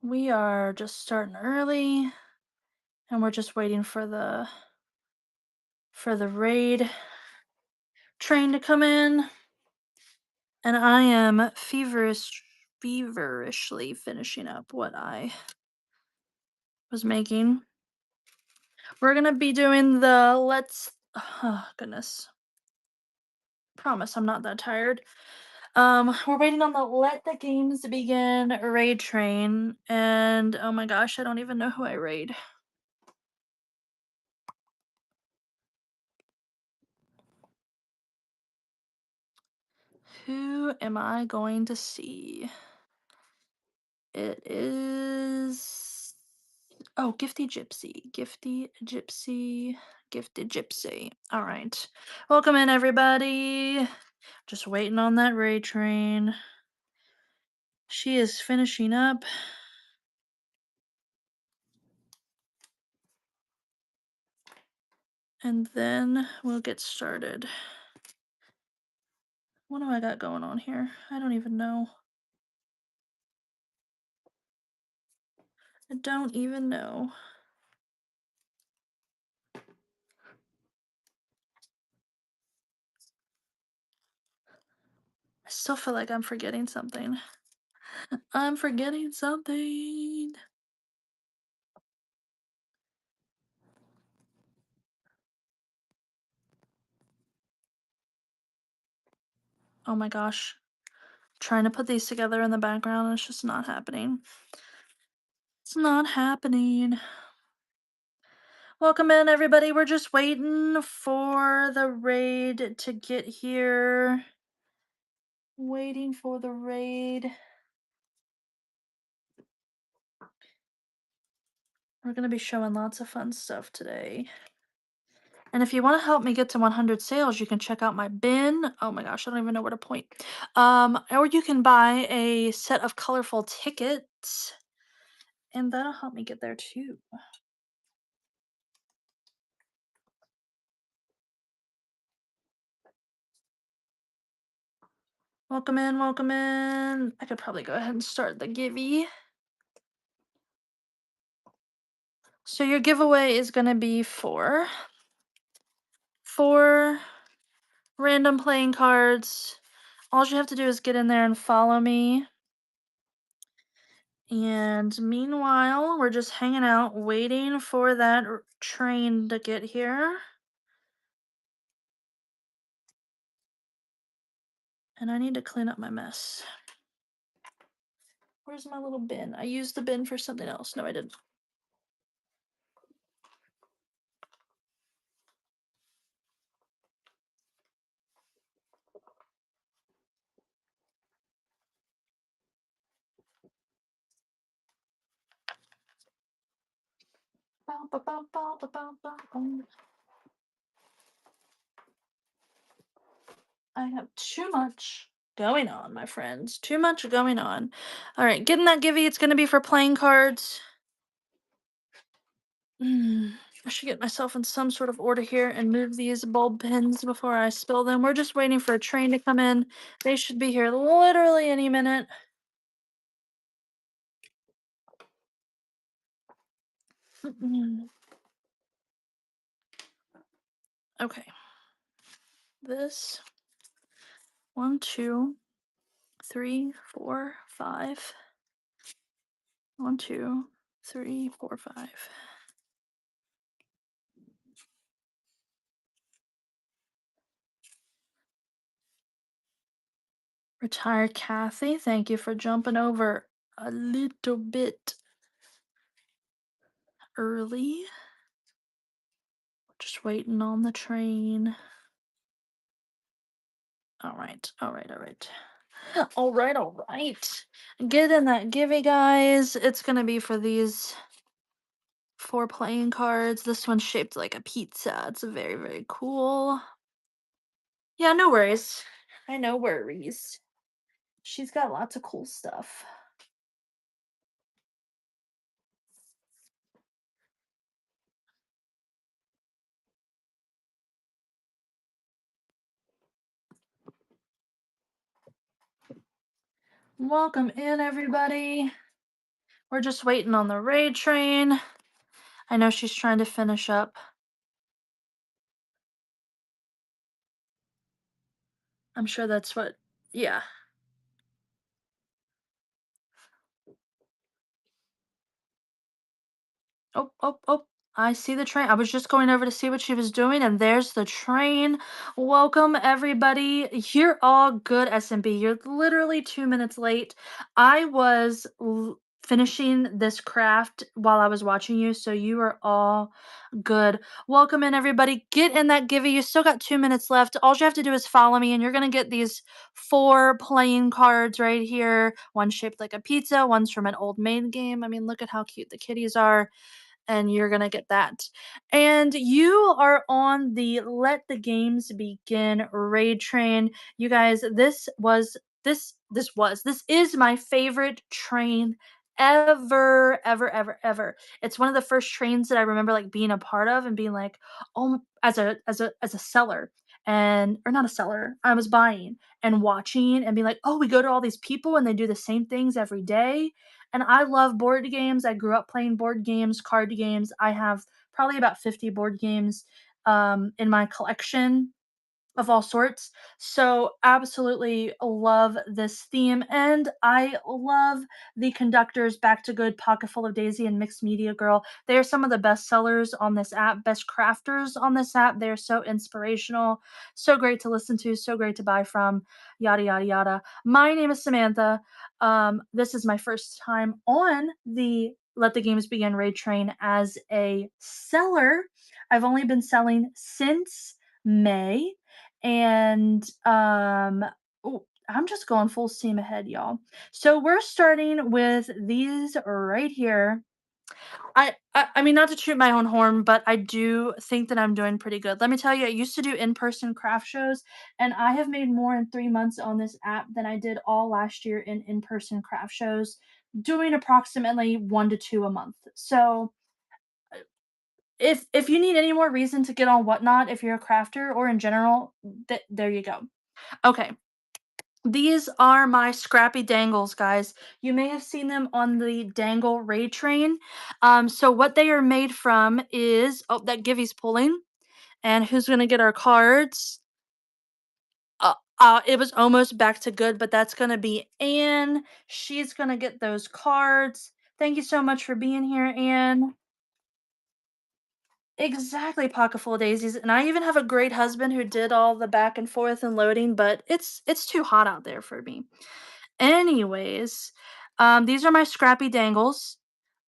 We are just starting early and we're just waiting for the raid train to come in. And I am feverishly finishing up what I was making. We're gonna be doing the oh goodness. Promise I'm not that tired. We're waiting on the Let the Games Begin raid train, and oh my gosh, I don't even know who I raid. Who am I going to see? It is Gifty Gypsy. Gifty Gypsy. Gifted Gypsy. All right. Welcome in, everybody. Just waiting on that raid train. She is finishing up. And then we'll get started. What do I got going on here? I don't even know. I don't even know. I still feel like I'm forgetting something. I'm forgetting something. Oh my gosh. Trying to put these together in the background and it's just not happening. It's not happening. Welcome in, everybody. We're just waiting for the raid to get here. Waiting for the raid. We're going to be showing lots of fun stuff today. And if you want to help me get to 100 sales, you can check out my bin. Oh my gosh, I don't even know where to point. Or you can buy a set of colorful tickets, and that'll help me get there too. Welcome in, welcome in. I could probably go ahead and start the givey. So your giveaway is going to be for 4 random playing cards. All you have to do is get in there and follow me. And meanwhile, we're just hanging out, waiting for that train to get here. And I need to clean up my mess. Where's my little bin? I used the bin for something else. No, I didn't. I have too much going on, my friends. Too much going on. All right, getting that givey. It's going to be for playing cards. I should get myself in some sort of order here and move these bulb pins before I spill them. We're just waiting for a train to come in. They should be here literally any minute. Okay. This 1, 2, 3, 4, 5. 1, 2, 3, 4, 5. Retired Kathy, thank you for jumping over a little bit early. Just waiting on the train. All right, all right, all right. All right, all right. Get in that givey, guys. It's gonna be for these 4 playing cards. This one's shaped like a pizza. It's very, very cool. Yeah, no worries. I know worries. She's got lots of cool stuff. Welcome in, everybody. We're just waiting on the raid train. I know she's trying to finish up. I'm sure that's what, yeah. Oh, oh, oh. I see the train. I was just going over to see what she was doing, and there's the train. Welcome, everybody. You're all good, SMB. You're literally 2 minutes late. I was finishing this craft while I was watching you, so you are all good. Welcome in, everybody. Get in that givey. You still got 2 minutes left. All you have to do is follow me, and you're going to get these 4 playing cards right here. One shaped like a pizza, one's from an old maid game. I mean, look at how cute the kitties are, and you're gonna get that. And you are on the Let the Games Begin raid train. You guys, this is my favorite train ever, ever, ever, ever. It's one of the first trains that I remember like being a part of and being like, oh, as a seller. And or not a seller, I was buying and watching and being like, oh, we go to all these people and they do the same things every day, and I love board games. I grew up playing board games, card games. I have probably about 50 board games in my collection of all sorts. So absolutely love this theme, and I love the conductors Back to Good, Pocket Full of Daisy, and Mixed Media Girl. They are some of the best sellers on this app, best crafters on this app. They are so inspirational, so great to listen to, so great to buy from, yada yada yada. My name is Samantha. This is my first time on the Let the Games Begin raid train as a seller. I've only been selling since May, and ooh, I'm just going full steam ahead, y'all. So we're starting with these right here. I mean, not to toot my own horn, but I do think that I'm doing pretty good. Let me tell you, I used to do in-person craft shows, and I have made more in 3 months on this app than I did all last year in in-person craft shows, doing approximately 1 to 2 a month. So if you need any more reason to get on Whatnot, if you're a crafter or in general, there you go. Okay, these are my Scrappy Dangles, guys. You may have seen them on the Dangle Raid Train. So what they are made from is, oh, that Givey's pulling, and who's gonna get our cards? It was almost Back to Good, but that's gonna be Anne. She's gonna get those cards. Thank you so much for being here, Anne. Exactly, pocket full of daisies, and I even have a great husband who did all the back and forth and loading, but it's too hot out there for me. Anyways, these are my Scrappy Dangles.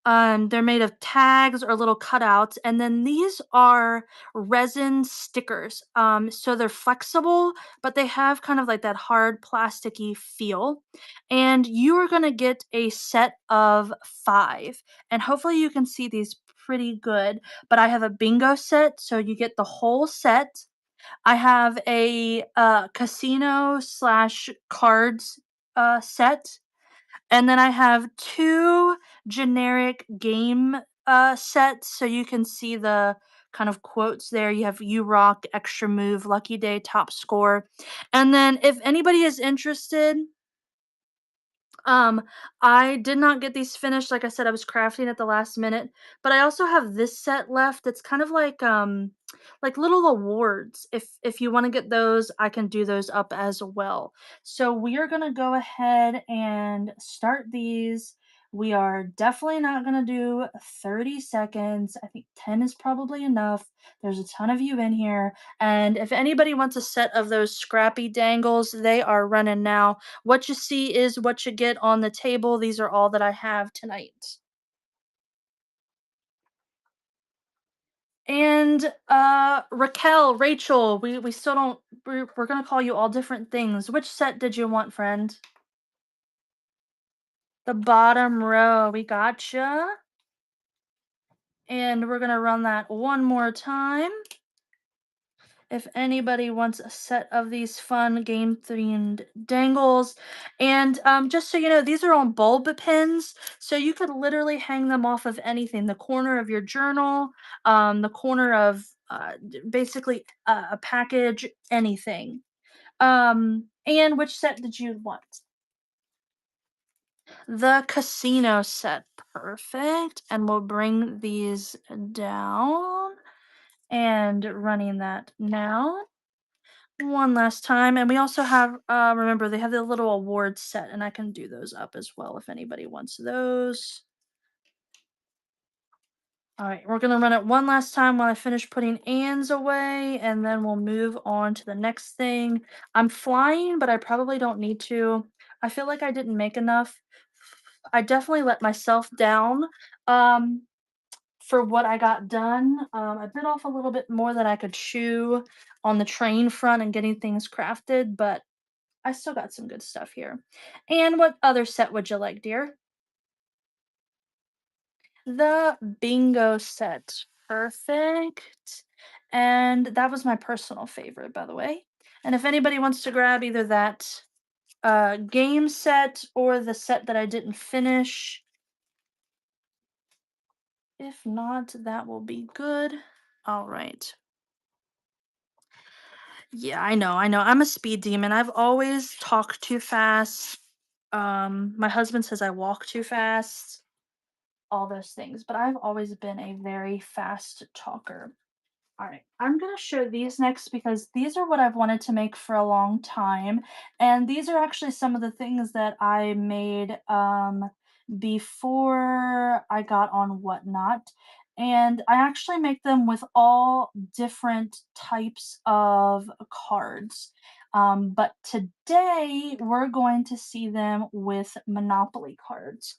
They're made of tags or little cutouts, and then these are resin stickers. So they're flexible, but they have kind of like that hard plasticky feel. And you are gonna get a set of 5, and hopefully you can see these pretty good. But I have a bingo set, so you get the whole set. I have a casino slash cards set, and then I have 2 generic game, sets, so you can see the kind of quotes there. You have "You Rock," "Extra Move," "Lucky Day," "Top Score." And then if anybody is interested, um, I did not get these finished. Like I said, I was crafting at the last minute, but I also have this set left. It's kind of like little awards. If you want to get those, I can do those up as well. So we are gonna go ahead and start these. We are definitely not gonna do 30 seconds. I think 10 is probably enough. There's a ton of you in here. And if anybody wants a set of those Scrappy Dangles, they are running now. What you see is what you get on the table. These are all that I have tonight. And Raquel, Rachel, we still don't, we're gonna call you all different things. Which set did you want, friend? The bottom row. We gotcha. And we're gonna run that one more time. If anybody wants a set of these fun game themed dangles. And just so you know, these are on bulb pins, so you could literally hang them off of anything, the corner of your journal, the corner of basically a package, anything. And which set did you want? The casino set. Perfect. And we'll bring these down and running that now. One last time. And we also have, remember, they have the little award set, and I can do those up as well if anybody wants those. All right, we're gonna run it one last time while I finish putting ands away, and then we'll move on to the next thing. I'm flying, but I probably don't need to. I feel like I didn't make enough. I definitely let myself down um, for what I got done. I bit off a little bit more than I could chew on the train front and getting things crafted, but I still got some good stuff here. And what other set would you like, dear? The bingo set. Perfect. And that was my personal favorite, by the way. And if anybody wants to grab either that game set or the set that I didn't finish, if not, that will be good. All right. Yeah, I know. I'm a speed demon. I've always talked too fast. My husband says I walk too fast, all those things, but I've always been a very fast talker. All right, I'm gonna show these next because these are what I've wanted to make for a long time, and these are actually some of the things that I made before I got on Whatnot, and I actually make them with all different types of cards. But today we're going to see them with Monopoly cards.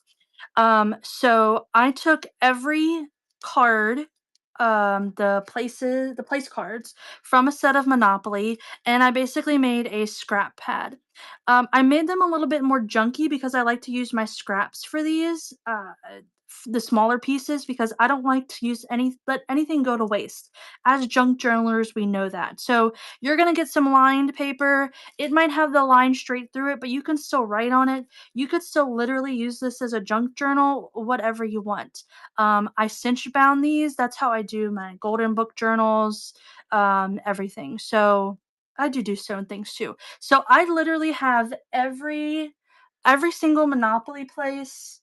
So I took every card, the place cards from a set of Monopoly, and I basically made a scrap pad. I made them a little bit more junky because I like to use my scraps for these, the smaller pieces, because I don't like to use let anything go to waste. As junk journalers, we know that. So you're gonna get some lined paper. It might have the line straight through it, but you can still write on it. You could still literally use this as a junk journal, whatever you want. I cinch bound these. That's how I do my golden book journals, everything. So I do certain things too. So I literally have every single Monopoly place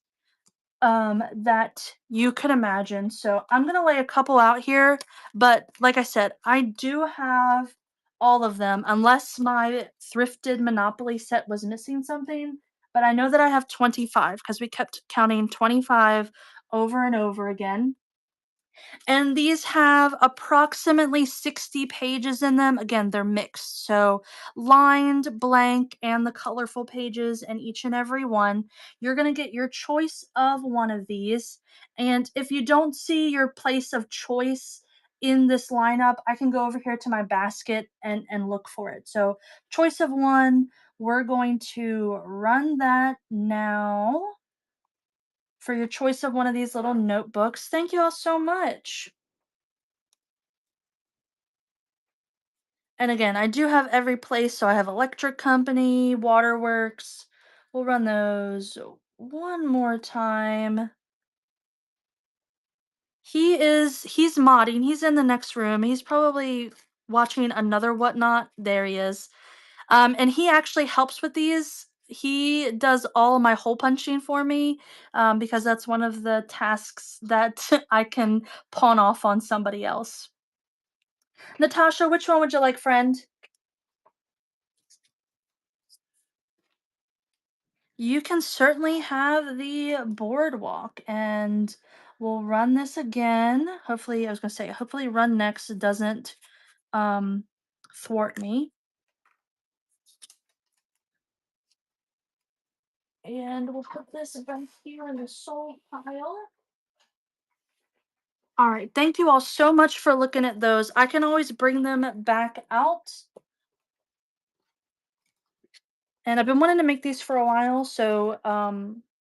that you could imagine. So I'm gonna lay a couple out here, but like I said, I do have all of them, unless my thrifted Monopoly set was missing something. But I know that I have 25 because we kept counting 25 over and over again. And these have approximately 60 pages in them. Again, they're mixed. So lined, blank, and the colorful pages in each and every one. You're going to get your choice of one of these. And if you don't see your place of choice in this lineup, I can go over here to my basket and look for it. So, choice of one, we're going to run that now for your choice of one of these little notebooks. Thank you all so much. And again, I do have every place. So I have electric company, waterworks. We'll run those one more time. He's modding. He's in the next room. He's probably watching another Whatnot. There he is. And he actually helps with these. He does all my hole punching for me, because that's one of the tasks that I can pawn off on somebody else. Natasha, which one would you like, friend? You can certainly have the boardwalk, and we'll run this again. Hopefully, I was gonna say, hopefully run next doesn't um thwart me. And we'll put this back here in the soul pile. All right, thank you all so much for looking at those. I can always bring them back out. And I've been wanting to make these for a while, so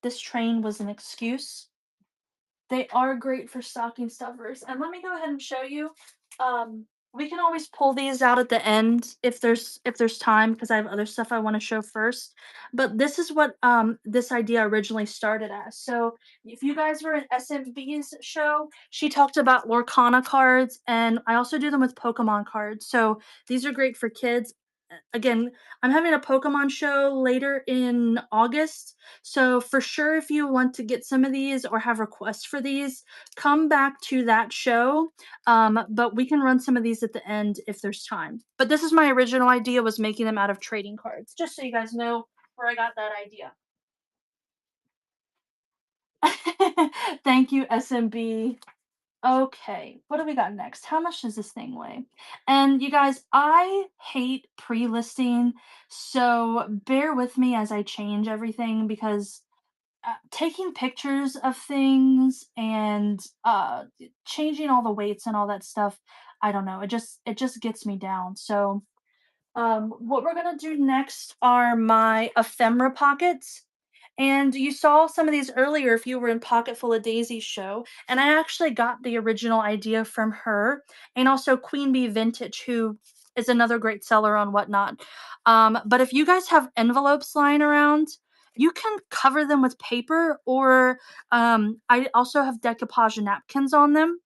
this train was an excuse. They are great for stocking stuffers. And let me go ahead and show you. We can always pull these out at the end if there's time, because I have other stuff I want to show first. But this is what this idea originally started as. So if you guys were at SMB's show, she talked about Lorcana cards, and I also do them with Pokemon cards. So these are great for kids. again, I'm having a Pokemon show later in August. So for sure, if you want to get some of these or have requests for these, come back to that show. But we can run some of these at the end if there's time. But this is my original idea, was making them out of trading cards. Just so you guys know where I got that idea. Thank you, SMB. Okay, what do we got next? How much does this thing weigh? And you guys, I hate pre-listing, so bear with me as I change everything because taking pictures of things and changing all the weights and all that stuff, I don't know, it just gets me down. So what we're gonna do next are my ephemera pockets. And you saw some of these earlier if you were in Pocket Full of Daisies show. And I actually got the original idea from her and also Queen Bee Vintage, who is another great seller on Whatnot. But if you guys have envelopes lying around, you can cover them with paper, or I also have decoupage napkins on them,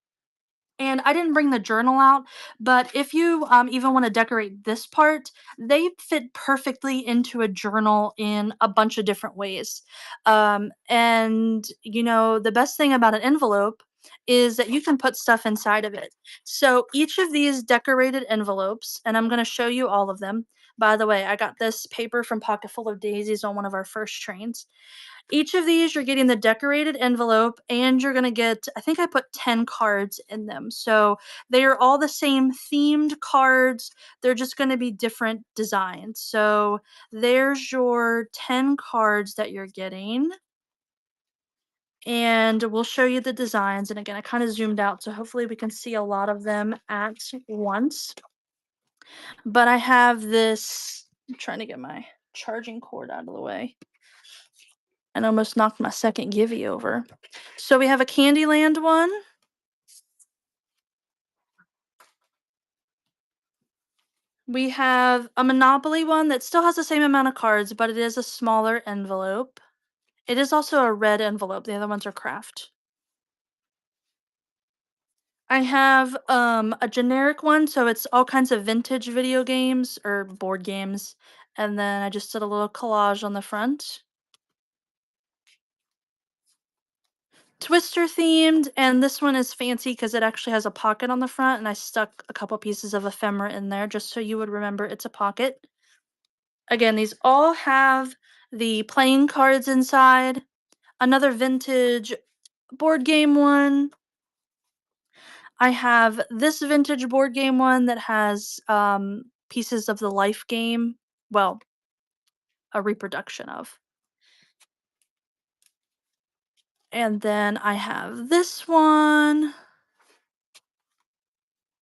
and I didn't bring the journal out, but if you even want to decorate this part, they fit perfectly into a journal in a bunch of different ways. And, the best thing about an envelope is that you can put stuff inside of it. So each of these decorated envelopes, and I'm going to show you all of them. By the way, I got this paper from Pocket Full of Daisies on one of our first trains. Each of these, you're getting the decorated envelope, and you're going to get, I think I put 10 cards in them. So they are all the same themed cards. They're just going to be different designs. So there's your 10 cards that you're getting. And we'll show you the designs. And again, I kind of zoomed out, so hopefully we can see a lot of them at once. But I have this, I'm trying to get my charging cord out of the way, and almost knocked my second Givy over. So we have a Candyland one. We have a Monopoly one that still has the same amount of cards, but it is a smaller envelope. It is also a red envelope. The other ones are craft. I have a generic one, so it's all kinds of vintage video games or board games. And then I just did a little collage on the front. Twister themed, and this one is fancy because it actually has a pocket on the front, and I stuck a couple pieces of ephemera in there just so you would remember it's a pocket. Again, these all have the playing cards inside. Another vintage board game one. I have this vintage board game one that has pieces of the life game. Well, a reproduction of. And then I have this one.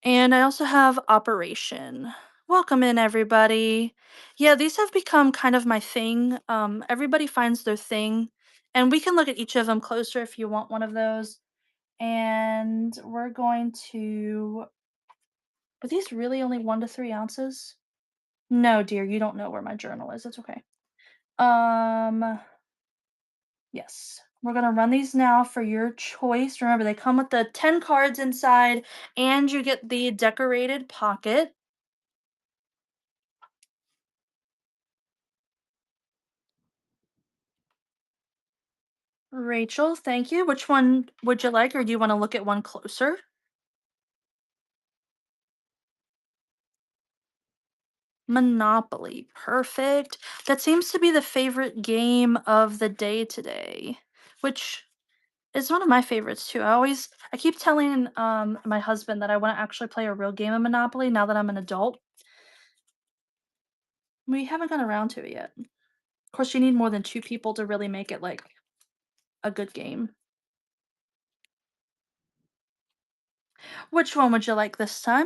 And I also have Operation. Welcome in, everybody. Yeah, these have become kind of my thing. Everybody finds their thing. And we can look at each of them closer if you want one of those. And we're going to. Are these really only 1 to 3 ounces? No, dear, you don't know where my journal is. It's okay. Um, yes. We're gonna run these now for your choice. Remember, they come with the 10 cards inside, and you get the decorated pocket. Rachel, thank you. Which one would you like, or do you want to look at one closer? Monopoly. Perfect. That seems to be the favorite game of the day today, which is one of my favorites too. I keep telling my husband that I want to actually play a real game of Monopoly now that I'm an adult. We haven't gone around to it yet. Of course, you need more than two people to really make it like a good game. Which one would you like this time?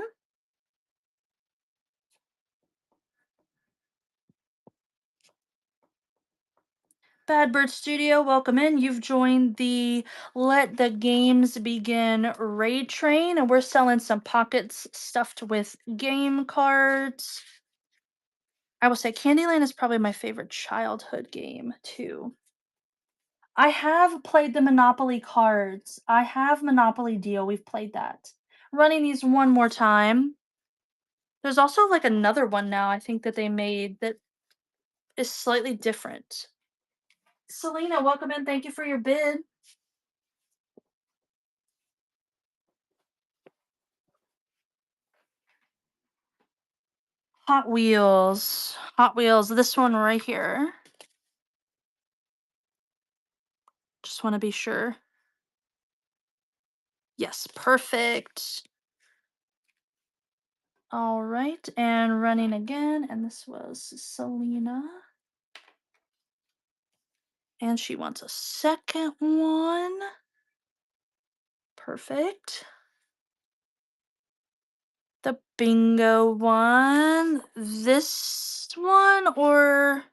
Bad Bird Studio, welcome in. You've joined the Let the Games Begin raid train, and we're selling some pockets stuffed with game cards. I will say Candyland is probably my favorite childhood game, too. I have played the Monopoly cards. I have Monopoly Deal. We've played that. Running these one more time. There's also like another one now I think that they made that is slightly different. Selena, welcome in. Thank you for your bid. Hot Wheels. Hot Wheels. This one right here. Just want to be sure. Yes, perfect. All right, and running again. And this was Selena. And she wants a second one. Perfect. The bingo one. This one or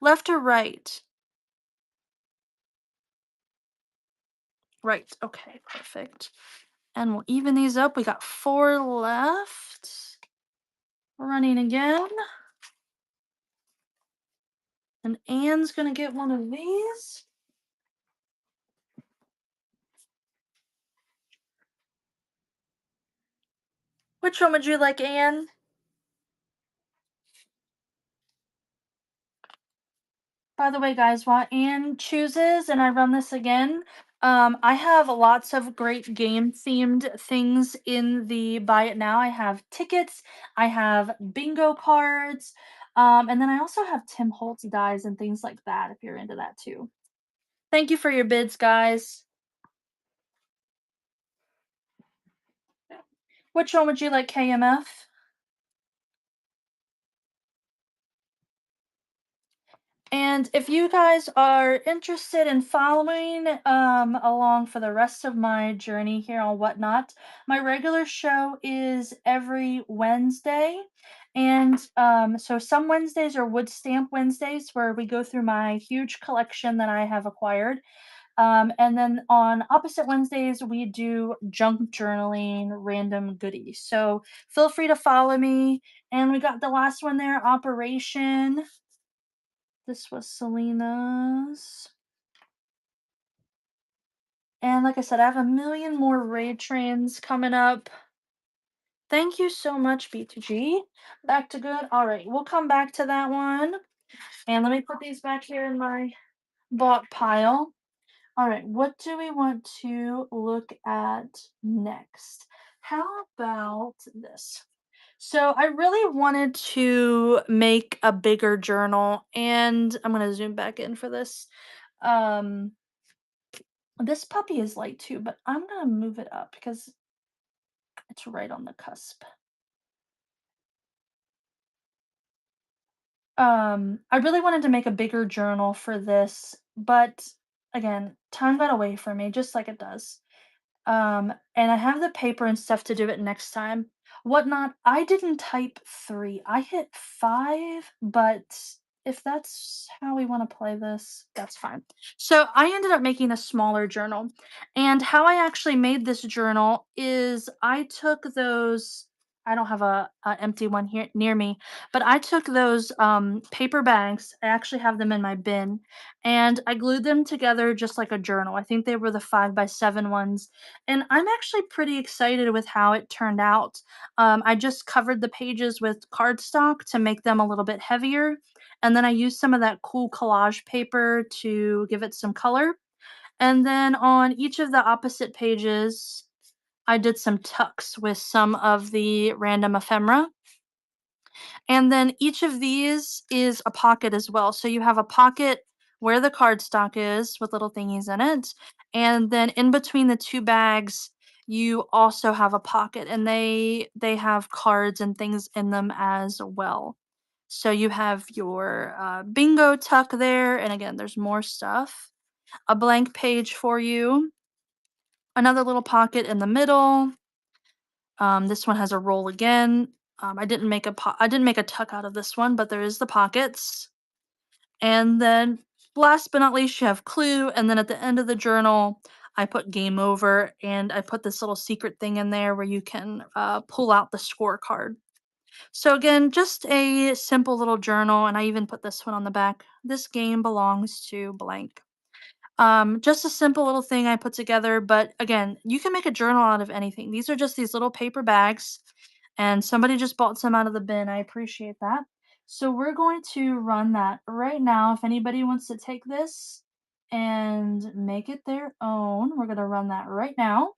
left or right? Right. Okay, perfect. And we'll even these up. We got 4 left. Running again. And Anne's gonna get one of these. Which one would you like, Anne? By the way, guys, while Anne chooses and I run this again, I have lots of great game themed things in the buy it now. I have tickets, I have bingo cards, and then I also have Tim Holtz dies and things like that if you're into that too. Thank you for your bids, guys. Which one would you like, KMF? And if you guys are interested in following along for the rest of my journey here on Whatnot, my regular show is every Wednesday. And so some Wednesdays are Wood Stamp Wednesdays where we go through my huge collection that I have acquired. And then on opposite Wednesdays, we do junk journaling, random goodies. So feel free to follow me. And we got the last one there, Operation. This was Selena's. And like I said, I have a million more raid trains coming up. Thank you so much, B2G. Back to good. All right, we'll come back to that one. And let me put these back here in my bought pile. All right, what do we want to look at next? How about this? So I really wanted to make a bigger journal, and I'm going to zoom back in for this. Um, This puppy is light too, but I'm gonna move it up because it's right on the cusp. I really wanted to make a bigger journal for this, but again, time got away from me, just like it does. And I have the paper and stuff to do it next time. Whatnot, I didn't type 3. I hit 5, but if that's how we want to play this, that's fine. So I ended up making a smaller journal. And how I actually made this journal is I took those. I don't have a empty one here near me, but I took those paper bags. I actually have them in my bin, and I glued them together just like a journal. I think they were the 5x7 ones, and I'm actually pretty excited with how it turned out. I just covered the pages with cardstock to make them a little bit heavier. And then I used some of that cool collage paper to give it some color. And then on each of the opposite pages, I did some tucks with some of the random ephemera. And then each of these is a pocket as well. So you have a pocket where the cardstock is with little thingies in it. And then in between the two bags, you also have a pocket, and they have cards and things in them as well. So you have your bingo tuck there, and again, there's more stuff. A blank page for you. Another little pocket in the middle. This one has a roll again. I didn't make a tuck out of this one, but there is the pockets. And then last but not least, you have clue. And then at the end of the journal, I put game over, and I put this little secret thing in there where you can pull out the scorecard. So again, just a simple little journal, and I even put this one on the back. This game belongs to blank. Just a simple little thing I put together, but again, you can make a journal out of anything. These are just these little paper bags, And somebody just bought some out of the bin. I appreciate that. So we're going to run that right now. If anybody wants to take this and make it their own, we're going to run that right now.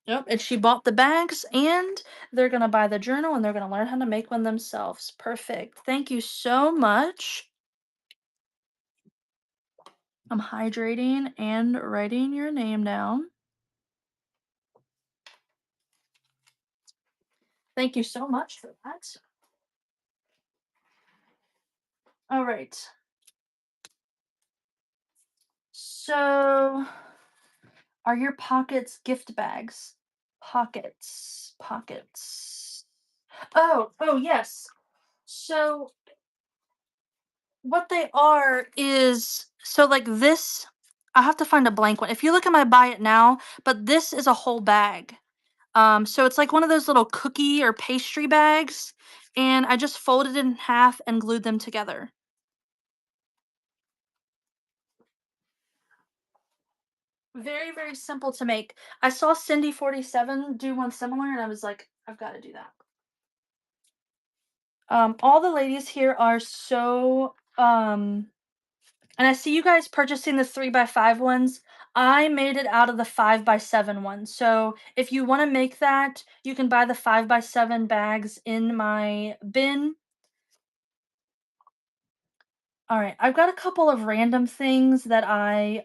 Yep, and she bought the bags and they're going to buy the journal and they're going to learn how to make one themselves. Perfect. Thank you so much. I'm hydrating and writing your name down. Thank you so much for that. All right. So, are your pockets gift bags? Pockets, pockets. Oh, yes. So, what they are is so like this. I have to find a blank one. If you look at my buy it now, but this is a whole bag. So it's like one of those little cookie or pastry bags, and I just folded it in half and glued them together. Very, very simple to make. I saw Cindy47 do one similar, and I was like, I've got to do that. All the ladies here are so and I see you guys purchasing the 3x5 ones. I made it out of the 5x7 ones. So if you want to make that, you can buy the 5x7 bags in my bin. All right, I've got a couple of random things that I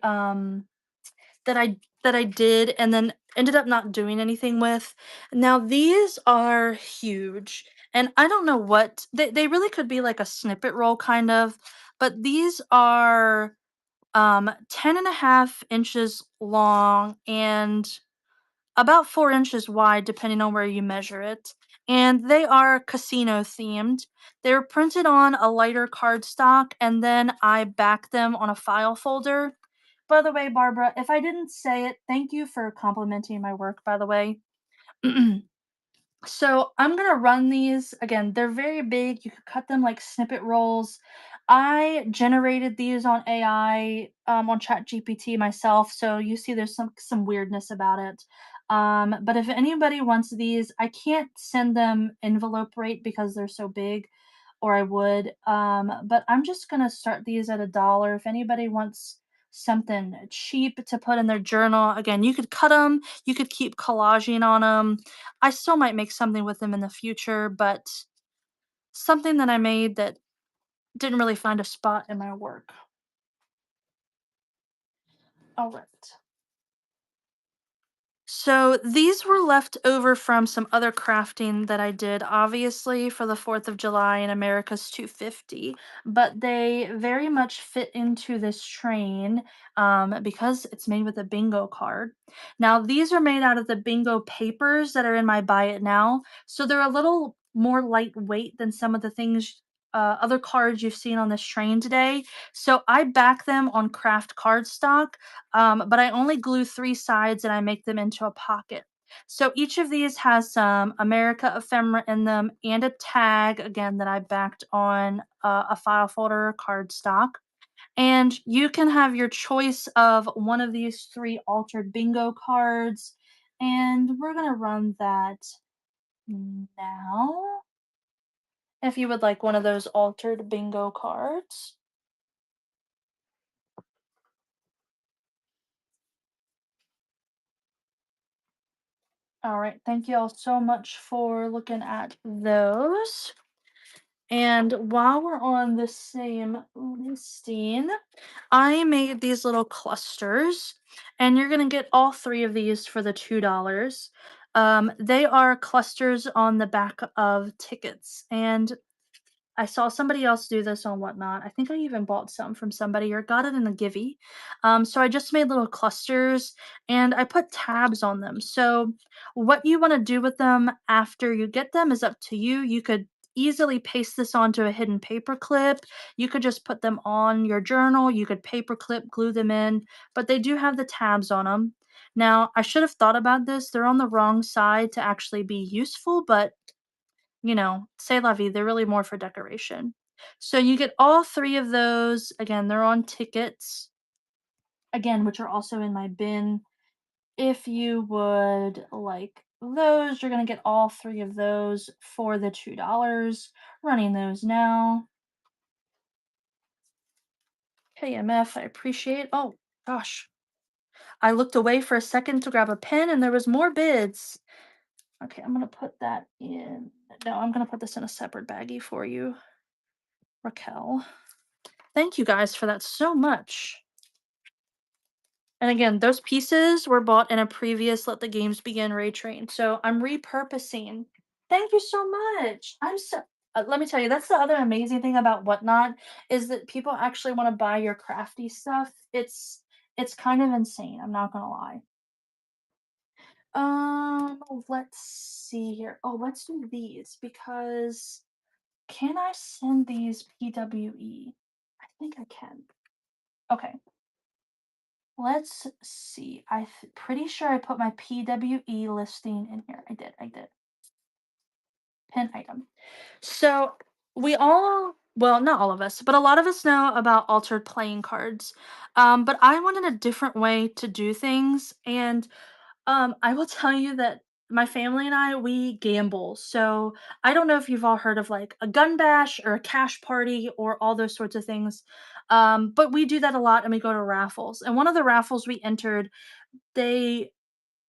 did and then ended up not doing anything with. Now these are huge, and I don't know what they really could be like a snippet roll kind of, but these are 10.5 inches long and about 4 inches wide, depending on where you measure it. And they are casino themed. They're printed on a lighter cardstock, and then I back them on a file folder. By the way, Barbara, if I didn't say it, thank you for complimenting my work, by the way. So I'm gonna run these again. They're very big. You could cut them like snippet rolls. I generated these on AI on ChatGPT myself, so you see there's some weirdness about it. But if anybody wants these, I can't send them envelope rate because they're so big, or I would. But I'm just gonna start these at $1. If anybody wants something cheap to put in their journal, again, you could cut them. You could keep collaging on them. I still might make something with them in the future, but something that I made that didn't really find a spot in my work. All right. So these were left over from some other crafting that I did, obviously for the 4th of July and America's 250, but they very much fit into this train because it's made with a bingo card. Now, these are made out of the bingo papers that are in my Buy It Now, so they're a little more lightweight than some of the things, other cards you've seen on this train today. So I back them on craft cardstock, but I only glue 3 sides and I make them into a pocket. So each of these has some America ephemera in them and a tag, again, that I backed on a file folder or cardstock. And you can have your choice of one of these 3 altered bingo cards. And we're going to run that now. If you would like one of those altered bingo cards. All right, thank you all so much for looking at those. And while we're on the same listing, I made these little clusters, and you're gonna get all 3 of these for the $2. They are clusters on the back of tickets, and I saw somebody else do this on Whatnot. I think I even bought some from somebody or got it in a Givey. So I just made little clusters and I put tabs on them. So what you want to do with them after you get them is up to you. You could easily paste this onto a hidden paper clip. You could just put them on your journal. You could paper clip, glue them in, but they do have the tabs on them. Now, I should have thought about this. They're on the wrong side to actually be useful, but say la vie, they're really more for decoration. So you get all 3 of those. Again, they're on tickets, again, which are also in my bin. If you would like those, you're gonna get all three of those for the $2. Running those now. KMF, I appreciate. Oh gosh, I looked away for a second to grab a pen and there was more bids. Okay, I'm gonna put that in. No, I'm gonna put this in a separate baggie for you, Raquel. Thank you guys for that so much. And again, those pieces were bought in a previous Let the Games Begin raid train. So I'm repurposing. Thank you so much. Let me tell you, that's the other amazing thing about Whatnot is that people actually want to buy your crafty stuff. It's kind of insane, I'm not gonna lie. Let's see here. Oh, let's do these because can I send these PWE? I think I can. Okay. Let's see. Pretty sure I put my PWE listing in here. I did. I did. Pin item. So we all, well, not all of us, but a lot of us know about altered playing cards. But I wanted a different way to do things, and I will tell you that my family and I, we gamble. So I don't know if you've all heard of like a gun bash or a cash party or all those sorts of things. But we do that a lot and we go to raffles. And one of the raffles we entered, they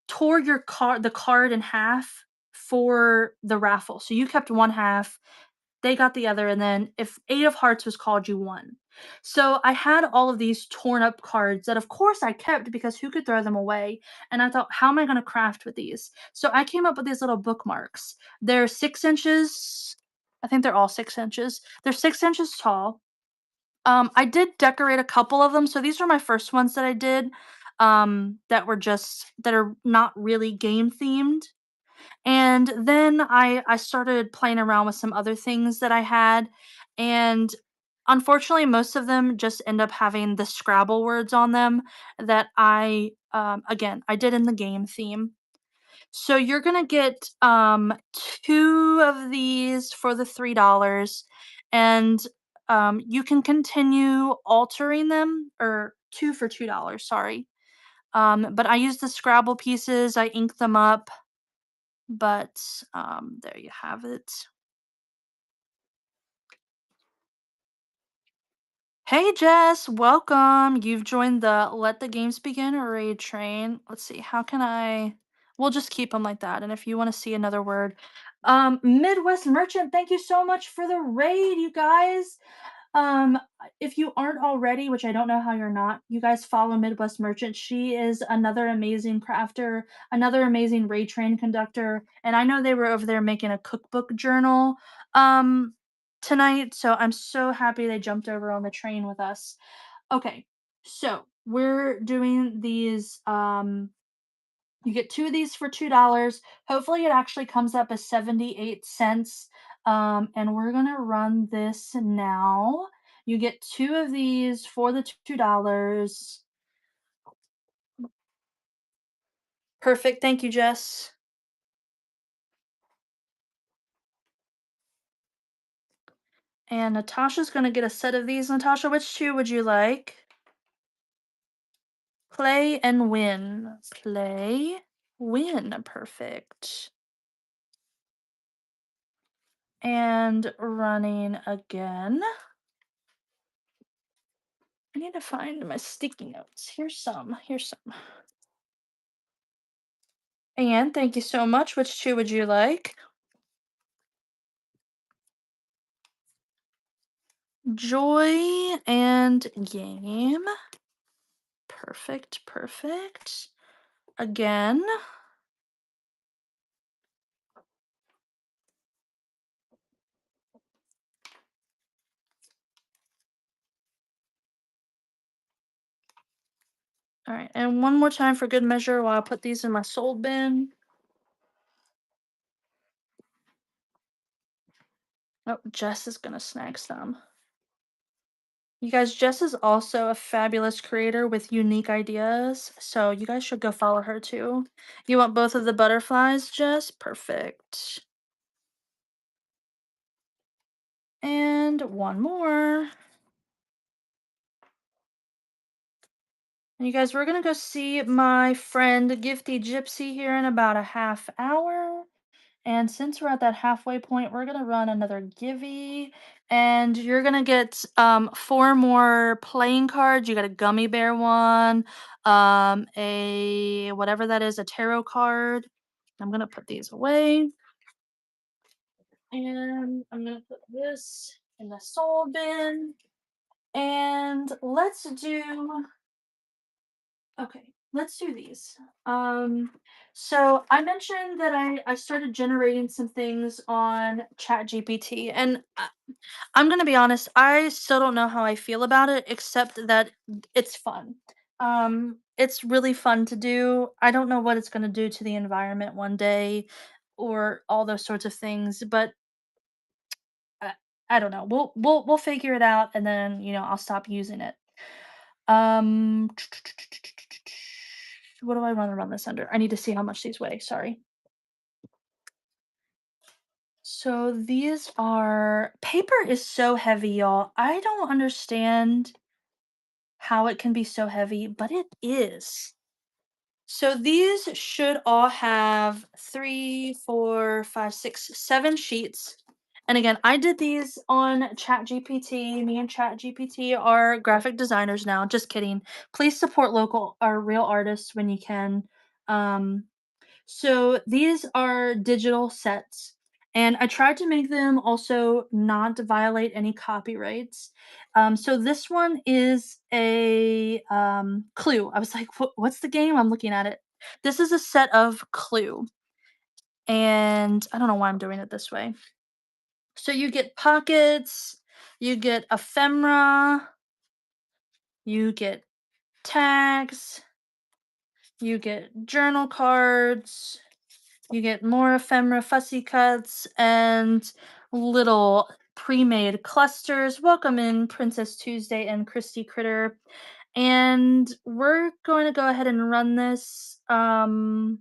tore the card in half for the raffle. So you kept one half, they got the other, and then if 8 of hearts was called, you won. So I had all of these torn up cards that of course I kept because who could throw them away? And I thought, how am I gonna craft with these? So I came up with these little bookmarks. They're 6 inches. I think they're all 6 inches. They're 6 inches tall. I did decorate a couple of them. So these are my first ones that I did. That are not really game themed. And then I started playing around with some other things that I had, and unfortunately, most of them just end up having the Scrabble words on them that again, I did in the game theme. So you're gonna get 2 of these for the $3, and you can continue altering them, or 2 for $2, sorry. But I used the Scrabble pieces, I inked them up, but there you have it. Hey Jess, welcome. You've joined the Let the Games Begin raid train. Let's see, how can I? We'll just keep them like that. And if you want to see another word, Midwest Merchant, thank you so much for the raid, you guys. If you aren't already, which I don't know how you're not, you guys follow Midwest Merchant. She is another amazing crafter, another amazing raid train conductor, and I know they were over there making a cookbook journal um tonight, so I'm so happy they jumped over on the train with us. Okay, so we're doing these you get 2 of these for $2. Hopefully, it actually comes up as 78 cents. And we're gonna run this now. You get 2 of these for the $2. Perfect. Thank you, Jess. And Natasha's gonna get a set of these. Natasha, which 2 would you like? Play and win. Play, win. Perfect. And running again. I need to find my sticky notes. Here's some. Here's some. And thank you so much. Which 2 would you like? Joy and game. Perfect, perfect. Again. All right, and one more time for good measure while I put these in my sold bin. Oh, Jess is gonna snag some. You guys, Jess is also a fabulous creator with unique ideas, so you guys should go follow her too. You want both of the butterflies, Jess? Perfect. And one more. You guys, we're gonna go see my friend Gifty Gypsy here in about a half hour. And since we're at that halfway point, we're gonna run another Givey, and you're gonna get four more playing cards. You got a gummy bear one, a whatever that is, a tarot card. I'm gonna put these away, and I'm gonna put this in the soul bin. And let's do these. Um, so I mentioned that I started generating some things on ChatGPT, and I'm gonna be honest, I still don't know how I feel about it, except that it's fun. It's really fun to do. I don't know what it's gonna do to the environment one day, or all those sorts of things, but I, I don't know. We'll figure it out, and then I'll stop using it. Um, what do I want to run this under? I need to see how much these weigh. Sorry. So these are paper is so heavy, y'all. I don't understand how it can be so heavy, but it is. So these should all have three, four, five, six, seven sheets. And again, I did these on ChatGPT. Me and ChatGPT are graphic designers now. Just kidding. Please support local or real artists when you can. Um, so these are digital sets, and I tried to make them also not violate any copyrights. So this one is a Clue. I was like, what's the game? I'm looking at it. This is a set of Clue, and I don't know why I'm doing it this way. So you get pockets, you get ephemera, you get tags, you get journal cards, you get more ephemera fussy cuts and little pre-made clusters. Welcome in Princess Tuesday and Christy Critter. And we're going to go ahead and run this. We'll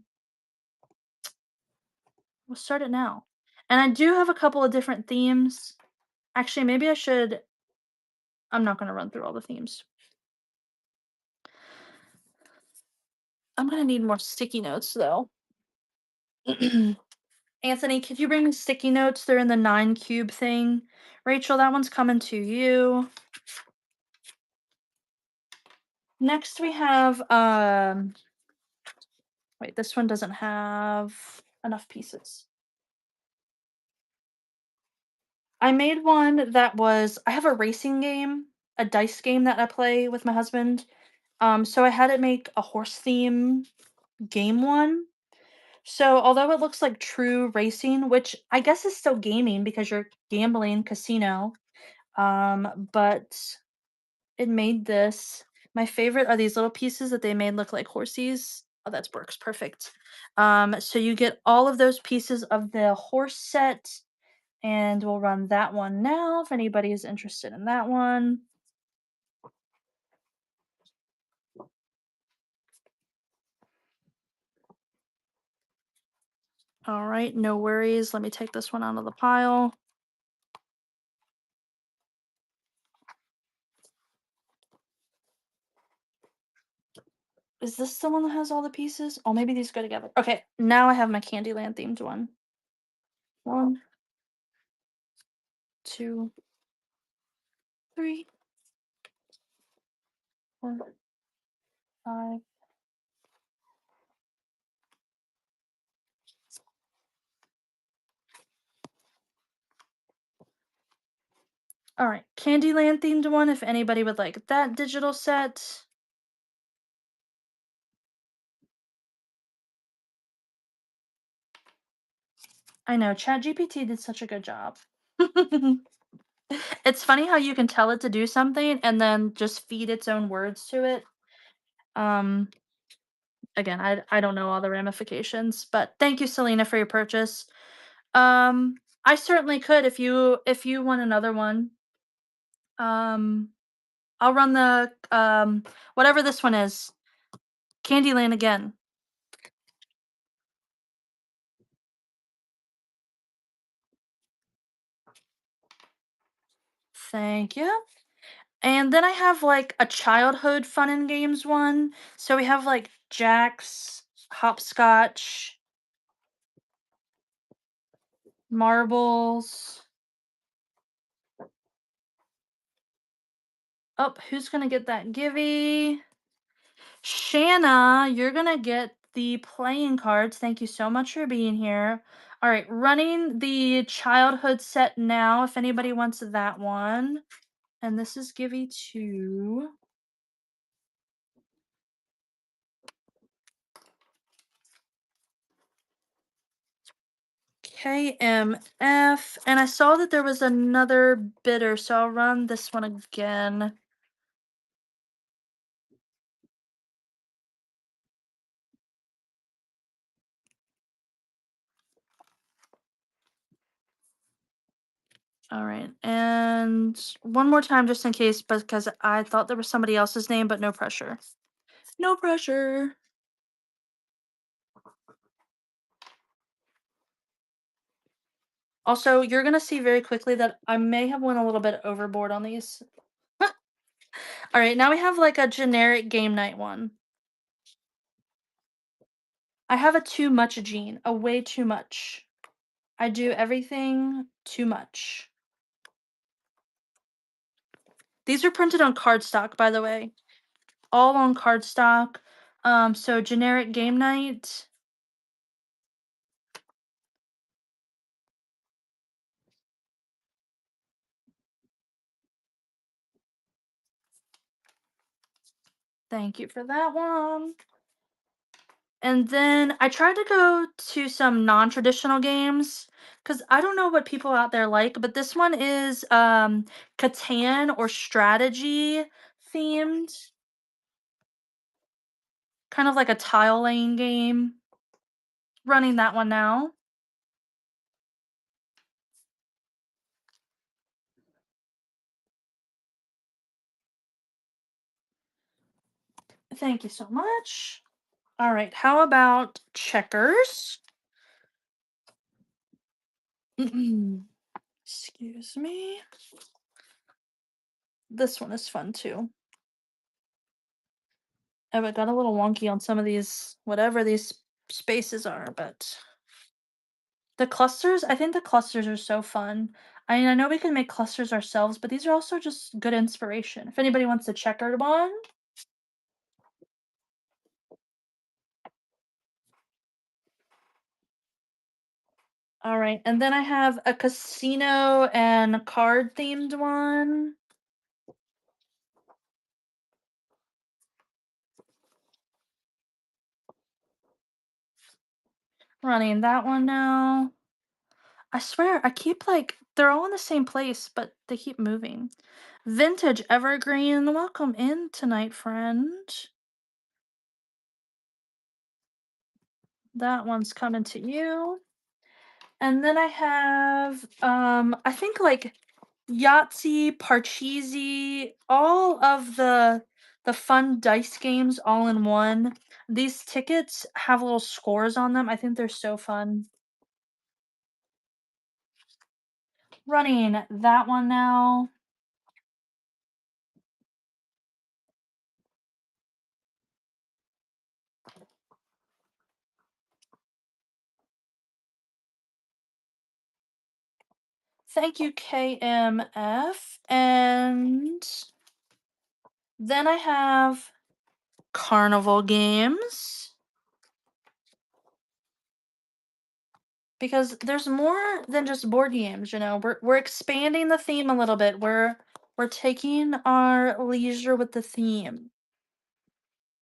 start it now. And I do have a couple of different themes. Actually, maybe I should. I'm not going to run through all the themes. I'm going to need more sticky notes though. Anthony, could you bring me sticky notes? They're in the 9 cube thing. Rachel, that one's coming to you. Next we have wait, this one doesn't have enough pieces. I made one that was I have a racing game, a dice game that I play with my husband. So I had it make a horse theme game one. So although it looks like true racing, which I guess is still gaming because you're gambling casino, but it made this. My favorite are these little pieces that they made look like horses. Oh, that's Brooks. Perfect. So you get all of those pieces of the horse set, and we'll run that one now if anybody is interested in that one. All right, no worries. Let me take this one out of the pile. Is this the one that has all the pieces? Oh, maybe these go together. Okay, now I have my Candyland themed one. 1, 2, 3, 4, 5. All right, Candyland themed one. If anybody would like that digital set. I know ChatGPT did such a good job. It's funny how you can tell it to do something and then just feed its own words to it. Um, again, I don't know all the ramifications, but thank you, Selena, for your purchase. I certainly could if you want another one. Um, I'll run the whatever this one is, Candyland again. Thank you. And then I have like a childhood fun and games one. So we have like jacks, hopscotch, marbles. Oh, who's gonna get that givey? Shanna, you're gonna get the playing cards. Thank you so much for being here. All right, running the childhood set now if anybody wants that one. And this is Givey 2. KMF. And I saw that there was another bidder, so I'll run this one again. All right, and one more time just in case, because I thought there was somebody else's name, but no pressure. No pressure. Also, you're gonna see very quickly that I may have went a little bit overboard on these. All right, now we have like a generic game night one. I have a too much gene, a way too much. I do everything too much. These are printed on cardstock, by the way. All on cardstock. So generic game night. Thank you for that one. And then I tried to go to some non-traditional games because I don't know what people out there like, but this one is Catan or strategy themed, kind of like a tile laying game. Running that one now. Thank you so much. All right, how about checkers? Excuse me. This one is fun too. Oh, it got a little wonky on some of these, whatever these spaces are, but the clusters, I think the clusters are so fun. I mean, I know we can make clusters ourselves, but these are also just good inspiration. If anybody wants a checkered one. All right, and then I have a casino and card themed one. Running that one now. I swear, I keep like, they're all in the same place, but they keep moving. Vintage Evergreen, welcome in tonight, friend. That one's coming to you. And then I have, I think like Yahtzee, Parcheesi, all of the fun dice games all in one. These tickets have little scores on them. I think they're so fun. Running that one now. Thank you, KMF. And then I have carnival games. Because there's more than just board games, you know. We're expanding the theme a little bit. We're taking our leisure with the theme.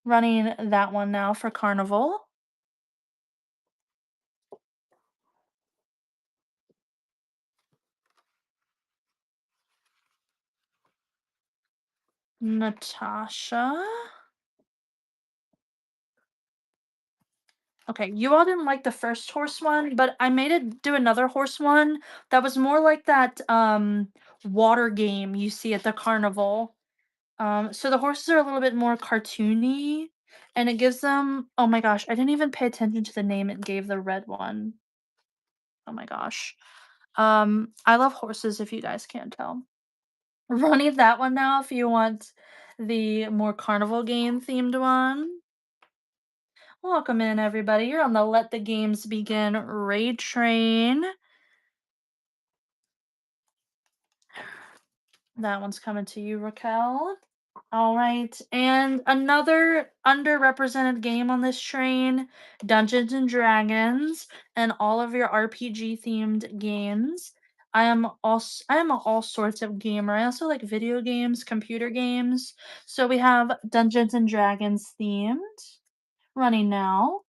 Running that one now for carnival. Natasha. Okay, you all didn't like the first horse one, but I made it do another horse one that was more like that water game you see at the carnival. So the horses are a little bit more cartoony and it gives them, oh my gosh, I didn't even pay attention to the name it gave the red one. Oh my gosh. I love horses if you guys can't tell. Running that one now if you want the more carnival game themed one. Welcome in, everybody. You're on the Let the Games Begin raid train. That one's coming to you, Raquel. All right, and another underrepresented game on this train, Dungeons and Dragons, and all of your RPG themed games. I am a all sorts of gamer. I also like video games, computer games. So we have Dungeons and Dragons themed running now.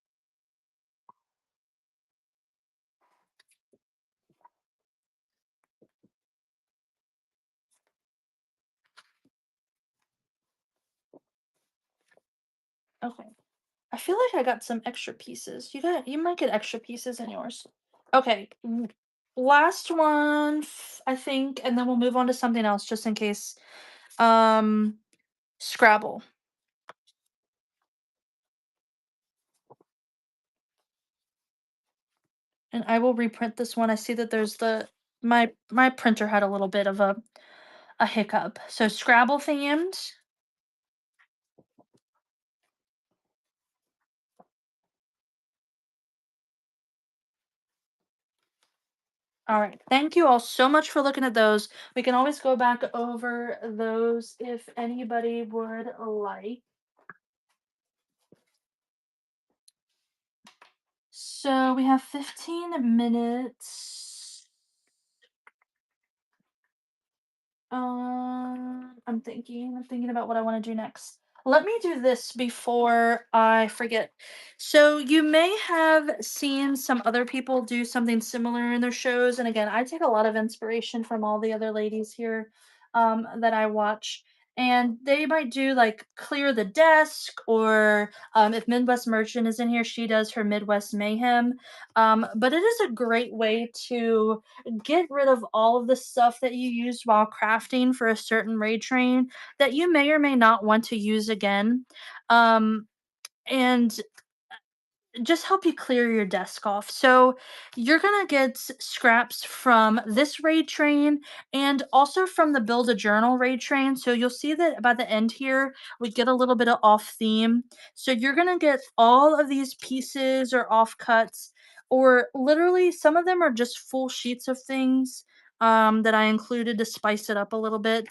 Okay. I feel like I got some extra pieces. You might get extra pieces in yours. Okay. Last one, I think, and then we'll move on to something else just in case. Um, Scrabble. And I will reprint this one. I see that there's my printer had a little bit of a hiccup. So Scrabble themed. All right. Thank you all so much for looking at those. We can always go back over those if anybody would like. So we have 15 minutes. I'm thinking about what I want to do next. Let me do this before I forget. So you may have seen some other people do something similar in their shows, and again, I take a lot of inspiration from all the other ladies here that I watch. And they might do like clear the desk, or if Midwest Merchant is in here, she does her Midwest Mayhem. But it is a great way to get rid of all of the stuff that you used while crafting for a certain raid train that you may or may not want to use again. Um, and just help you clear your desk off. So you're gonna get scraps from this raid train and also from the Build a Journal raid train. So you'll see that by the end here, we get a little bit of off theme. So you're gonna get all of these pieces or offcuts, or literally some of them are just full sheets of things that I included to spice it up a little bit.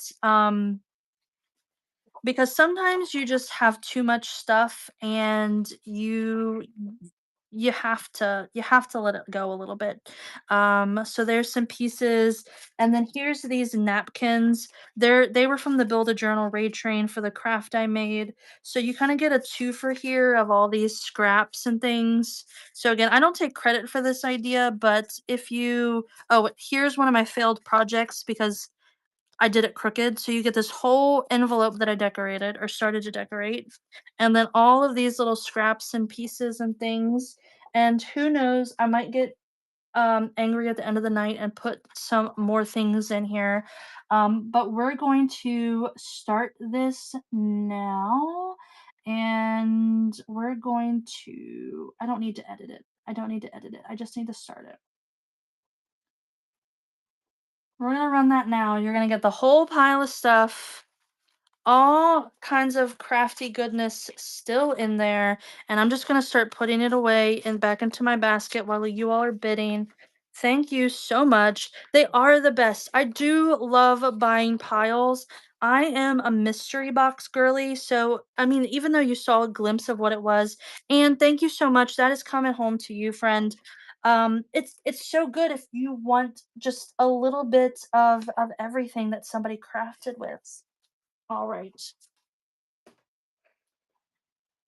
Because sometimes you just have too much stuff and you have to let it go a little bit. So there's some pieces, and then here's these napkins. They were from the Build a Journal raid train for the craft I made. So you kind of get a two for here of all these scraps and things. So again, I don't take credit for this idea, but if you oh, here's one of my failed projects because I did it crooked. So you get this whole envelope that I decorated or started to decorate, and then all of these little scraps and pieces and things. And who knows, I might get angry at the end of the night and put some more things in here. But we're going to start this now. And we're going to, I don't need to edit it. I don't need to edit it. I just need to start it. We're gonna run that now. You're gonna get the whole pile of stuff, all kinds of crafty goodness still in there, and I'm just gonna start putting it away and back into my basket while you all are bidding. Thank you so much. They are the best. I do love buying piles. I am a mystery box girly, so I mean, even though you saw a glimpse of what it was, and thank you so much. That is coming home to you, friend. It's so good if you want just a little bit of everything that somebody crafted with. All right.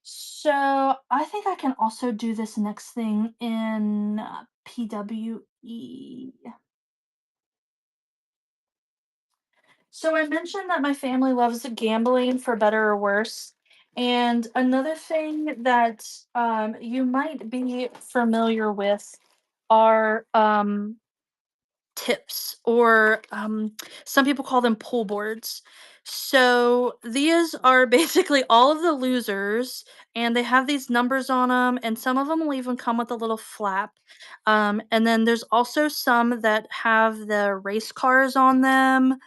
So I think I can also do this next thing in PWE. So I mentioned that my family loves gambling for better or worse. And another thing that you might be familiar with are tips, or some people call them pull boards. So these are basically all of the losers, and they have these numbers on them, and some of them will even come with a little flap. And then there's also some that have the race cars on them.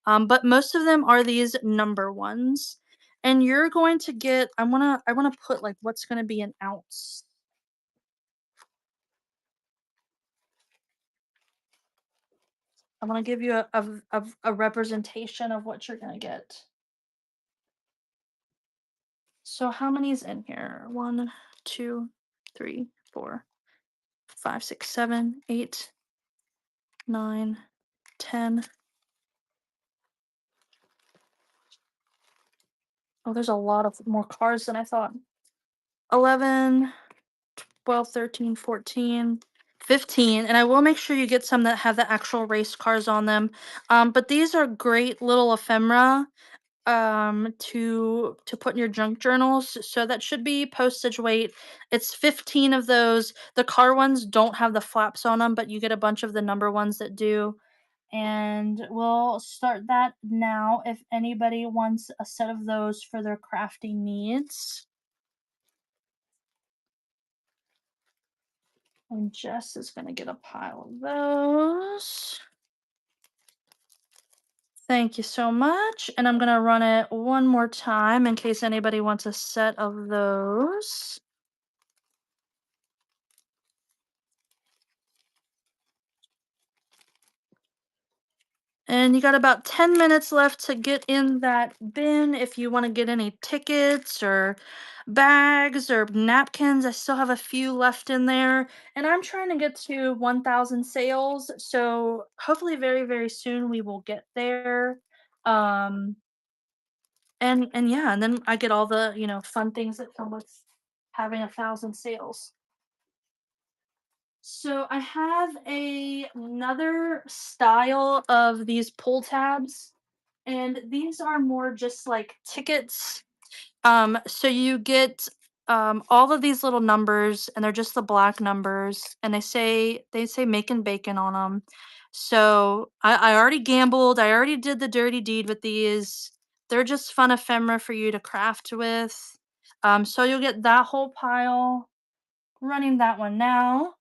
But most of them are these number ones. And you're going to get, I wanna put like what's gonna be an ounce. I wanna give you a representation of what you're gonna get. So how many is in here? One, two, three, four, five, six, seven, eight, nine, 10. Oh, there's a lot of more cards than I thought. 11, 12, 13, 14, 15. And I will make sure you get some that have the actual race cars on them. But these are great little ephemera to put in your junk journals. So that should be postage weight. It's 15 of those. The car ones don't have the flaps on them, but you get a bunch of the number ones that do. And we'll start that now if anybody wants a set of those for their crafting needs. And Jess is going to get a pile of those. Thank you so much. And I'm going to run it one more time in case anybody wants a set of those. And you got about 10 minutes left to get in that bin if you want to get any tickets or bags or napkins. I still have a few left in there. And I'm trying to get to 1,000 sales. So hopefully very, very soon we will get there. Um, and yeah, and then I get all the, fun things that come with having 1,000 sales. So I have another style of these pull tabs, and these are more just like tickets. So you get all of these little numbers, and they're just the black numbers, and they say making bacon on them. So I already gambled. I already did the dirty deed with these. They're just fun ephemera for you to craft with. So you'll get that whole pile. Running that one now.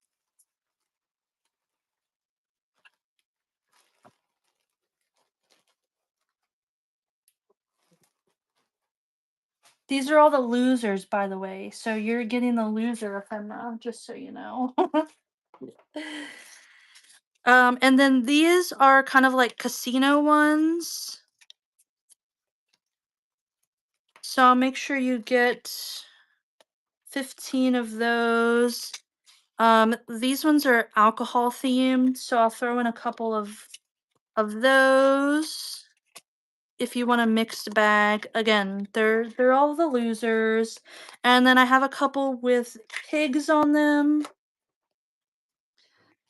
These are all the losers, by the way. So you're getting the loser ephemera, just so you know. And then these are kind of like casino ones. So I'll make sure you get 15 of those. These ones are alcohol themed, so I'll throw in a couple of those. If you want a mixed bag, again, they're all the losers. And then I have a couple with pigs on them.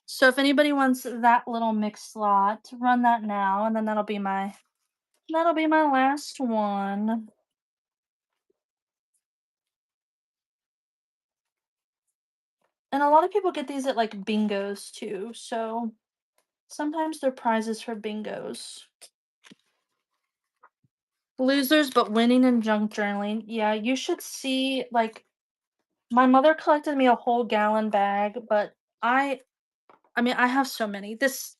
So if anybody wants that little mixed lot, run that now, and then that'll be my last one. And a lot of people get these at like bingos too, so sometimes they're prizes for bingos. Losers, but winning in junk journaling. Yeah, you should see like my mother collected me a whole gallon bag, but I mean I have so many. This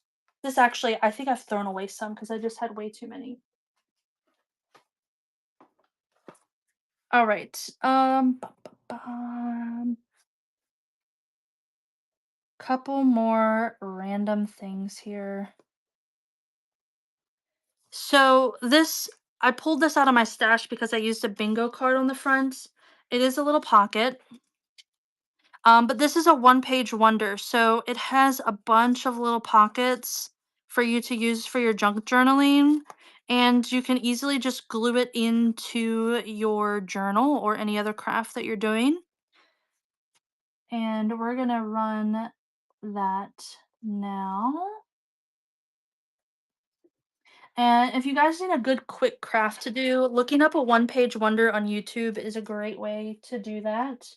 actually I think I've thrown away some because I just had way too many. All right. Couple more random things here. So this I pulled this out of my stash because I used a bingo card on the front. It is a little pocket. But this is a one-page wonder. So it has a bunch of little pockets for you to use for your junk journaling. And you can easily just glue it into your journal or any other craft that you're doing. And we're gonna run that now. And if you guys need a good quick craft to do, looking up a one-page wonder on YouTube is a great way to do that.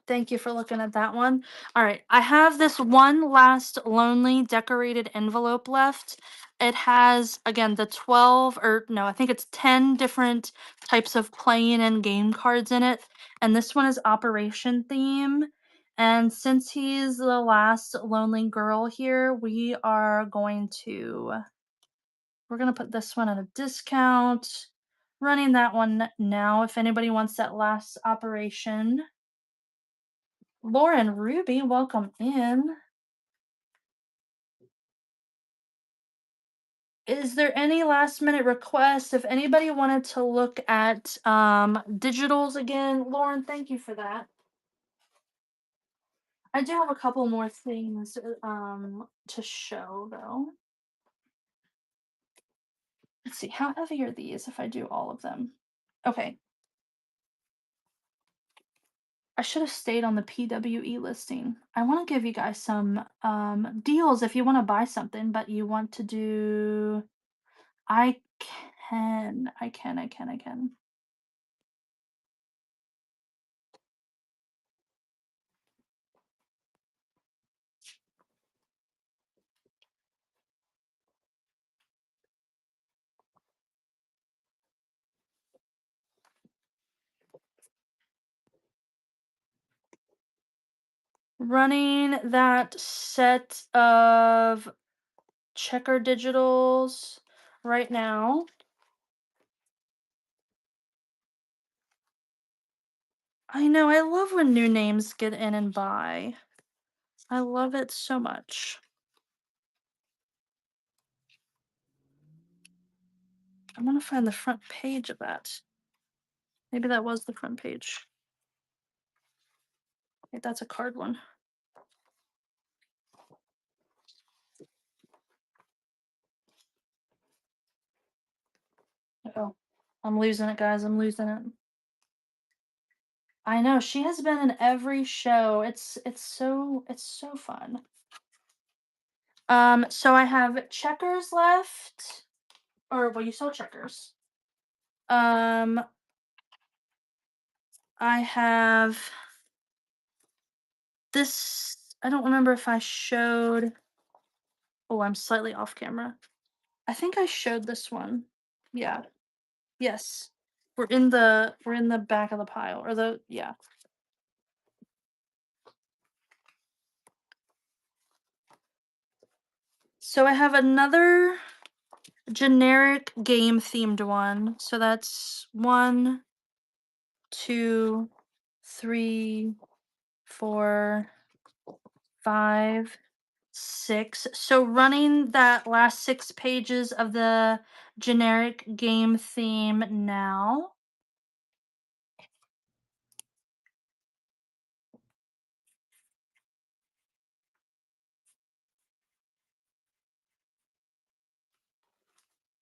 Thank you for looking at that one. All right, I have this one last lonely decorated envelope left. It has, again, the 12, or no, I think it's 10 different types of playing and game cards in it. And this one is Operation theme. And since he's the last lonely girl here, we're gonna put this one at a discount. Running that one now if anybody wants that last operation. Lauren Ruby, welcome in. Is there any last minute requests? If anybody wanted to look at digitals again, Lauren, thank you for that. I do have a couple more things to show though. Let's see, how heavy are these if I do all of them? Okay. I should have stayed on the PWE listing. I want to give you guys some deals if you want to buy something, but you want to do I can. Running that set of checker digitals right now. I know, I love when new names get in and buy. I love it so much. I want to find the front page of that. Maybe that was the front page. Wait, that's a card one. Oh, I'm losing it, guys. I'm losing it. I know she has been in every show. It's so fun. So I have checkers left, or well, you saw checkers. I have this. I don't remember if I showed. Oh, I'm slightly off camera. I think I showed this one. Yeah. Yes. We're in the back of the pile, or the yeah. So I have another generic game themed one. So that's 1, 2, 3, 4, 5, 6. So running that last 6 pages of the generic game theme now.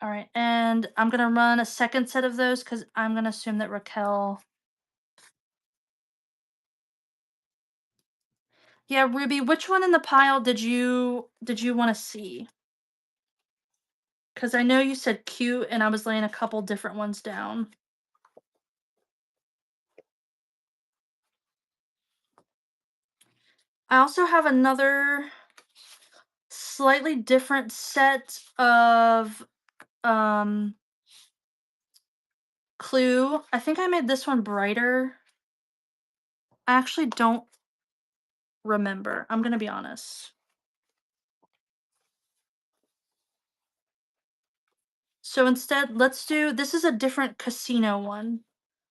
All right, and I'm gonna run a second set of those because I'm gonna assume that Raquel. Yeah, Ruby, which one in the pile did you want to see? Because I know you said cute, and I was laying a couple different ones down. I also have another slightly different set of Clue. I think I made this one brighter. I actually don't remember. I'm gonna be honest. So instead, let's do this is a different casino one.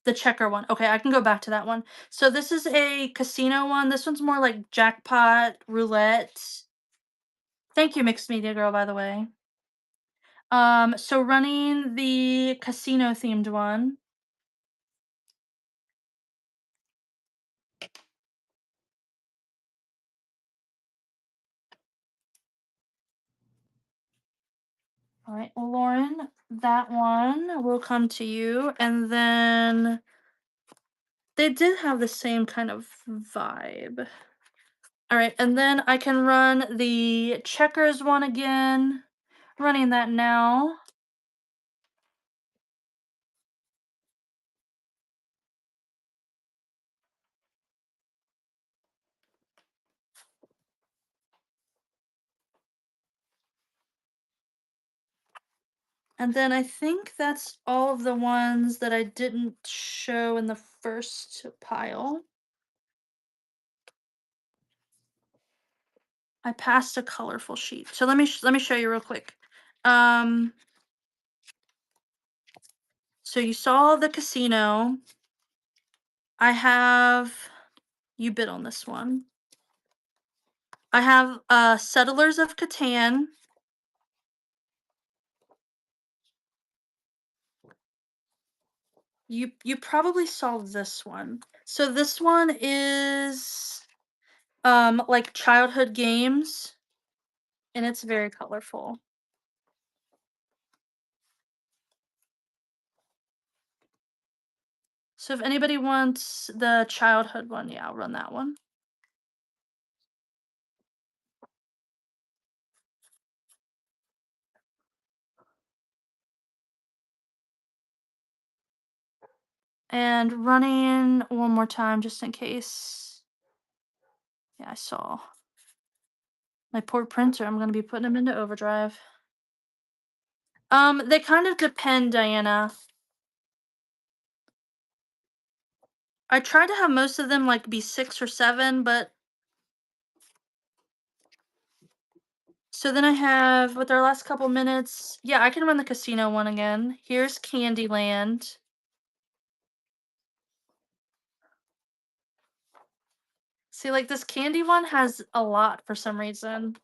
The checker one. Okay, I can go back to that one. So this is a casino one. This one's more like jackpot, roulette. Thank you, Mixed Media Girl, by the way. So running the casino themed one. All right, Lauren, that one will come to you. And then they did have the same kind of vibe. All right, and then I can run the checkers one again. Running that now. And then I think that's all of the ones that I didn't show in the first pile. I passed a colorful sheet. So let me show you real quick. Um, so you saw the casino. I have you bid on this one. I have Settlers of Catan. You probably saw this one. So this one is like childhood games, and it's very colorful. So if anybody wants the childhood one, yeah, I'll run that one. And running one more time just in case. Yeah, I saw. My poor printer, I'm gonna be putting them into overdrive. They kind of depend, Diana. I tried to have most of them like be 6 or 7, but so then I have with our last couple minutes, yeah, I can run the casino one again. Here's Candyland. See, like this candy one has a lot for some reason.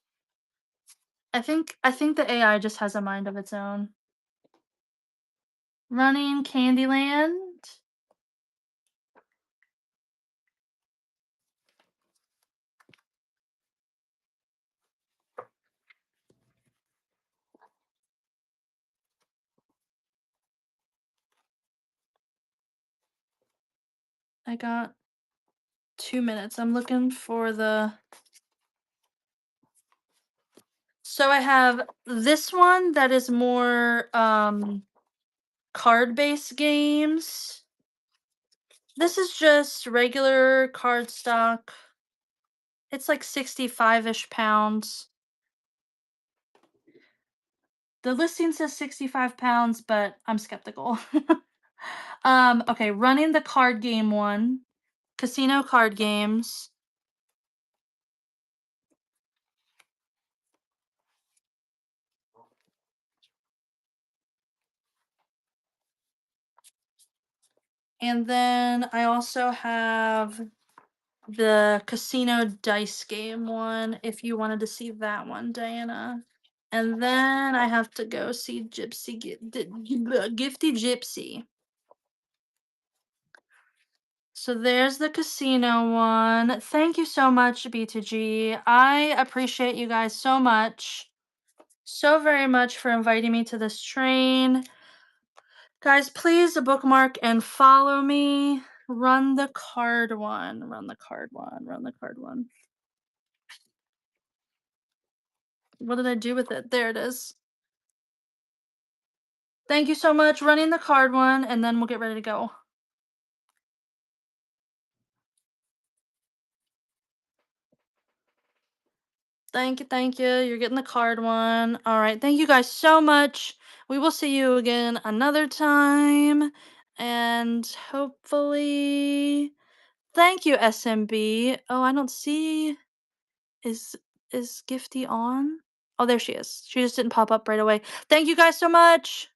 I think the AI just has a mind of its own. Running Candyland. I got 2 minutes. I'm looking for the so I have this one that is more card-based games. This is just regular card stock. It's like 65-ish pounds. The listing says 65 pounds, but I'm skeptical. Okay, running the card game one. Casino card games. And then I also have the casino dice game one, if you wanted to see that one, Diana. And then I have to go see Gifty Gypsy. So there's the casino one. Thank you so much, B2G. I appreciate you guys so much. So very much for inviting me to this train. Guys, please bookmark and follow me. Run the card one. Run the card one. Run the card one. What did I do with it? There it is. Thank you so much. Running the card one, and then we'll get ready to go. Thank you, thank you. You're getting the card one. All right. Thank you guys so much. We will see you again another time. And hopefully thank you, SMB. Oh, I don't see is is Gifty on? Oh, there she is. She just didn't pop up right away. Thank you guys so much.